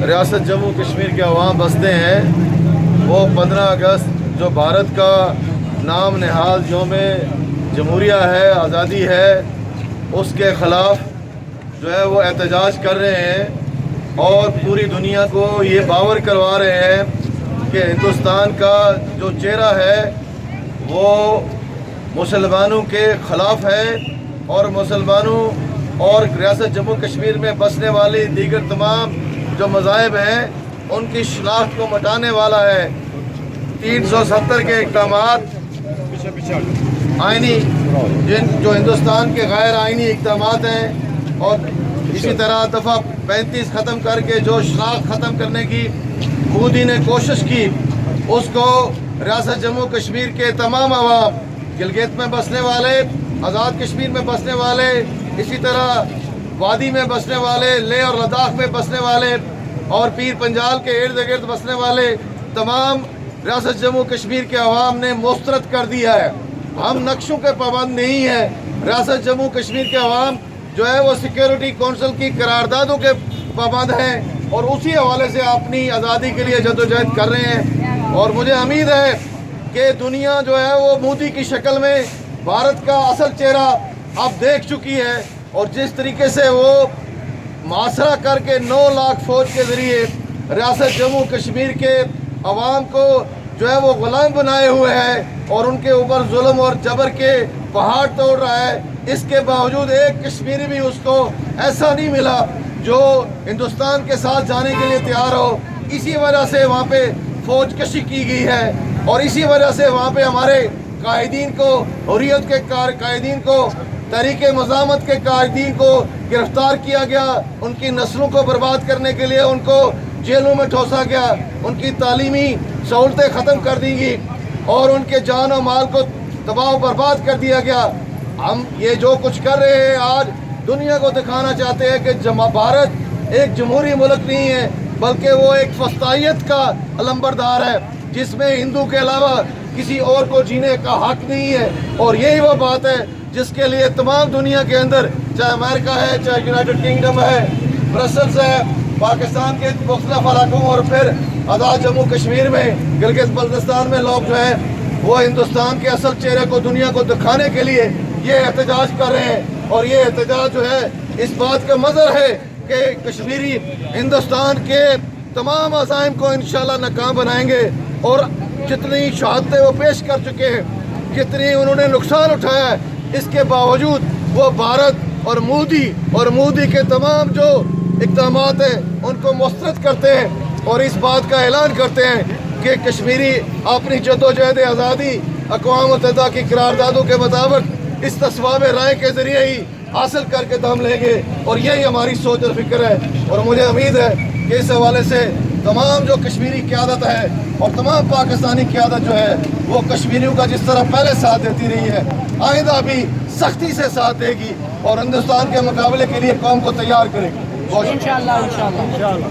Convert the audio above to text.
ریاست جموں کشمیر کے عوام بستے ہیں وہ 15 اگست جو بھارت کا نام نہاد یوم جمہوریہ ہے، آزادی ہے، اس کے خلاف جو ہے وہ احتجاج کر رہے ہیں اور پوری دنیا کو یہ باور کروا رہے ہیں کہ ہندوستان کا جو چہرہ ہے وہ مسلمانوں کے خلاف ہے اور مسلمانوں اور ریاست جموں کشمیر میں بسنے والی دیگر تمام جو مذاہب ہیں ان کی شناخت کو مٹانے والا ہے۔ 370 کے اقدامات آئینی جو ہندوستان کے غیر آئینی اقدامات ہیں اور اسی طرح دفعہ 35 ختم کر کے جو شناخت ختم کرنے کی مودی نے کوشش کی، اس کو ریاست جموں کشمیر کے تمام عوام، گلگت میں بسنے والے، آزاد کشمیر میں بسنے والے، اسی طرح وادی میں بسنے والے، لیہ اور لداخ میں بسنے والے اور پیر پنجال کے ارد گرد بسنے والے تمام ریاست جموں کشمیر کے عوام نے مسترد کر دیا ہے۔ ہم نقشوں کے پابند نہیں ہیں۔ ریاست جموں کشمیر کے عوام جو ہے وہ سیکیورٹی کونسل کی قراردادوں کے پابند ہیں اور اسی حوالے سے اپنی آزادی کے لیے جدوجہد کر رہے ہیں، اور مجھے امید ہے کہ دنیا جو ہے وہ مودی کی شکل میں بھارت کا اصل چہرہ اب دیکھ چکی ہے، اور جس طریقے سے وہ محاصرہ کر کے 9 لاکھ فوج کے ذریعے ریاست جموں کشمیر کے عوام کو جو ہے وہ غلام بنائے ہوئے ہیں اور ان کے اوپر ظلم اور جبر کے پہاڑ توڑ رہا ہے، اس کے باوجود ایک کشمیری بھی اس کو ایسا نہیں ملا جو ہندوستان کے ساتھ جانے کے لیے تیار ہو۔ اسی وجہ سے وہاں پہ فوج کشی کی گئی ہے اور اسی وجہ سے وہاں پہ ہمارے قائدین کو، حریت کے قائدین کو، تحریک مزاحمت کے قائدین کو گرفتار کیا گیا، ان کی نسلوں کو برباد کرنے کے لیے ان کو جیلوں میں ٹھوسا گیا، ان کی تعلیمی سہولتیں ختم کر دی گئی اور ان کے جان و مال کو تباہ و برباد کر دیا گیا۔ ہم یہ جو کچھ کر رہے ہیں آج دنیا کو دکھانا چاہتے ہیں کہ بھارت ایک جمہوری ملک نہیں ہے بلکہ وہ ایک فسطائیت کا علمبردار ہے جس میں ہندو کے علاوہ کسی اور کو جینے کا حق نہیں ہے، اور یہی وہ بات ہے جس کے لیے تمام دنیا کے اندر، چاہے امریکہ ہے، چاہے یونائٹڈ کنگڈم ہے، برسلز ہے، پاکستان کے مختلف علاقوں اور پھر آزاد جموں کشمیر میں، گلگت بلتستان میں لوگ جو ہیں وہ ہندوستان کے اصل چہرے کو دنیا کو دکھانے کے لیے یہ احتجاج کر رہے ہیں، اور یہ احتجاج جو ہے اس بات کا مظہر ہے کہ کشمیری ہندوستان کے تمام عزائم کو انشاءاللہ ناکام بنائیں گے، اور جتنی شہادتیں وہ پیش کر چکے ہیں، جتنی انہوں نے نقصان اٹھایا ہے، اس کے باوجود وہ بھارت اور مودی کے تمام جو اقدامات ہیں ان کو مسترد کرتے ہیں اور اس بات کا اعلان کرتے ہیں کہ کشمیری اپنی جدوجہد آزادی اقوام متحدہ کی قراردادوں کے مطابق اس تصویب رائے کے ذریعے ہی حاصل کر کے دم لیں گے، اور یہی ہماری سوچ اور فکر ہے، اور مجھے امید ہے کہ اس حوالے سے تمام جو کشمیری قیادت ہے اور تمام پاکستانی قیادت جو ہے وہ کشمیریوں کا جس طرح پہلے ساتھ دیتی رہی ہے آئندہ بھی سختی سے ساتھ دے گی اور ہندوستان کے مقابلے کے لیے قوم کو تیار کرے گی۔ انشاءاللہ